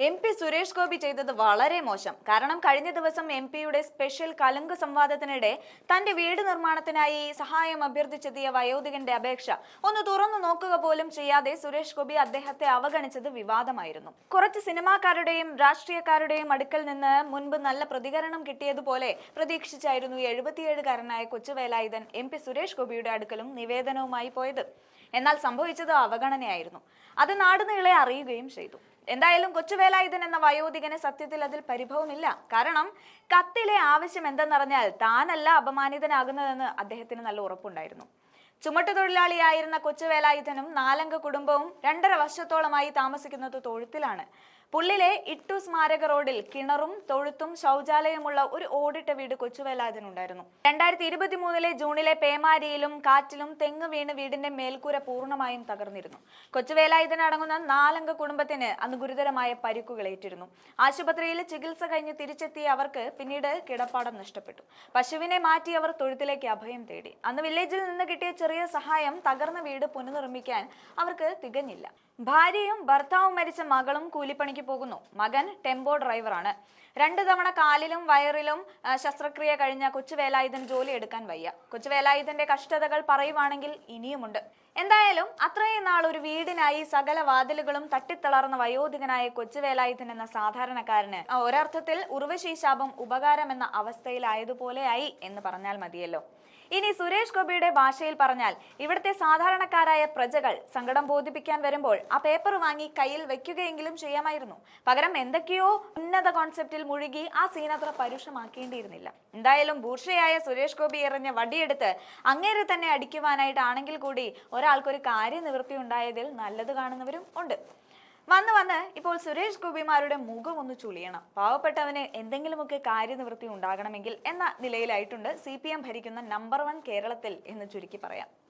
MP Suresh Gopi ചെയ്തത് വളരെ മോശം. കാരണം കഴിഞ്ഞ ദിവസം MP-യുടെ സ്പെഷ്യൽ കലുങ്ക് സംവാദത്തിനിടെ തന്റെ വീട് നിർമ്മാണത്തിനായി സഹായം അഭ്യർത്ഥിച്ചെത്തിയ വയോധികന്റെ അപേക്ഷ ഒന്ന് തുറന്നു നോക്കുക പോലും ചെയ്യാതെ സുരേഷ് ഗോപി അദ്ദേഹത്തെ അവഗണിച്ചത് വിവാദമായിരുന്നു. കുറച്ച് സിനിമാക്കാരുടെയും രാഷ്ട്രീയക്കാരുടെയും അടുക്കൽ നിന്ന് മുൻപ് നല്ല പ്രതികരണം കിട്ടിയതുപോലെ പ്രതീക്ഷിച്ചായിരുന്നു 77-കാരനായ കൊച്ചുവേലായുധൻ MP സുരേഷ് ഗോപിയുടെ അടുക്കലും നിവേദനവുമായി പോയത്. എന്നാൽ സംഭവിച്ചത് അവഗണനയായിരുന്നു. അത് നാടുനീളെ അറിയുകയും ചെയ്തു. എന്തായാലും കൊച്ചുവേലായുധൻ എന്ന വയോധികന് സത്യത്തിൽ അതിൽ പരിഭവമില്ല. കാരണം കത്തിലെ ആവശ്യം എന്തെന്നറിഞ്ഞാൽ താനല്ല അപമാനിതനാകുന്നതെന്ന് അദ്ദേഹത്തിന് നല്ല ഉറപ്പുണ്ടായിരുന്നു. ചുമട്ടുതൊഴിലാളിയായിരുന്ന കൊച്ചുവേലായുധനും 4 അംഗ കുടുംബവും 2.5 വർഷത്തോളമായി താമസിക്കുന്നത് തൊഴുത്തിലാണ്. പുള്ളിലെ ഇട്ടു സ്മാരക റോഡിൽ കിണറും തൊഴുത്തും ശൗചാലയമുള്ള ഒരു ഓടിട്ട വീട് കൊച്ചുവേലായുധനുണ്ടായിരുന്നു. 2023 ജൂണിലെ പേമാരിയിലും കാറ്റിലും തെങ്ങ് വീണ് വീടിന്റെ മേൽക്കൂര പൂർണ്ണമായും തകർന്നിരുന്നു. കൊച്ചുവേലായുധൻ അടങ്ങുന്ന 4 അംഗ കുടുംബത്തിന് അന്ന് ഗുരുതരമായ പരിക്കുകളേറ്റിരുന്നു. ആശുപത്രിയിൽ ചികിത്സ കഴിഞ്ഞ് തിരിച്ചെത്തിയ അവർക്ക് പിന്നീട് കിടപ്പാടം നഷ്ടപ്പെട്ടു. പശുവിനെ മാറ്റി അവർ തൊഴുത്തിലേക്ക് അഭയം തേടി. അന്ന് വില്ലേജിൽ നിന്ന് കിട്ടിയ ചെറിയ സഹായം തകർന്ന വീട് പുനർനിർമ്മിക്കാൻ അവർക്ക് തികഞ്ഞില്ല. ഭാര്യയും ഭർത്താവും മരിച്ച മകളും കൂലിപ്പണിക്ക് പോകുന്നു. മകൻ ടെമ്പോ ഡ്രൈവറാണ്. 2 തവണ കാലിലും വയറിലും ശസ്ത്രക്രിയ കഴിഞ്ഞ കൊച്ചുവേലായുധൻ ജോലി എടുക്കാൻ വയ്യ. കൊച്ചുവേലായുധന്റെ കഷ്ടതകൾ പറയുവാണെങ്കിൽ ഇനിയുമുണ്ട്. എന്തായാലും അത്രയും നാൾ ഒരു വീടിനായി സകല വാതിലുകളും തട്ടിത്തളർന്ന വയോധികനായ കൊച്ചുവേലായുധൻ എന്ന സാധാരണക്കാരന് ഒരർത്ഥത്തിൽ ഉർവശി ശാപം ഉപകാരം എന്ന അവസ്ഥയിലായതുപോലെയായി എന്ന് പറഞ്ഞാൽ മതിയല്ലോ. ഇനി സുരേഷ് ഗോപിയുടെ ഭാഷയിൽ പറഞ്ഞാൽ, ഇവിടുത്തെ സാധാരണക്കാരായ പ്രജകൾ സങ്കടം ബോധിപ്പിക്കാൻ വരുമ്പോൾ ആ പേപ്പർ വാങ്ങി കയ്യിൽ വെക്കുകയെങ്കിലും ചെയ്യാമായിരുന്നു. പകരം എന്തൊക്കെയോ ഉന്നത കോൺസെപ്റ്റിൽ മുഴുകി ആ സീനത്ര പരുഷമാക്കേണ്ടിയിരുന്നില്ല. എന്തായാലും ബൂർഷയായ സുരേഷ് ഗോപി എറിഞ്ഞ വടിയെടുത്ത് അങ്ങേരെ തന്നെ അടിക്കുവാനായിട്ടാണെങ്കിൽ കൂടി ഒരാൾക്കൊരു കാര്യനിവൃത്തി ഉണ്ടായതിൽ നല്ലത് കാണുന്നവരും ഉണ്ട്. വന്ന് ഇപ്പോൾ സുരേഷ് ഗോപിമാരുടെ മുഖം ഒന്ന് ചുളിയണം. പാവപ്പെട്ടവന് എന്തെങ്കിലുമൊക്കെ കാര്യനിവൃത്തി ഉണ്ടാകണമെങ്കിൽ എന്ന നിലയിലായിട്ടുണ്ട് CPM ഭരിക്കുന്ന നമ്പർ 1 കേരളത്തിൽ എന്ന് ചുരുക്കി പറയാം.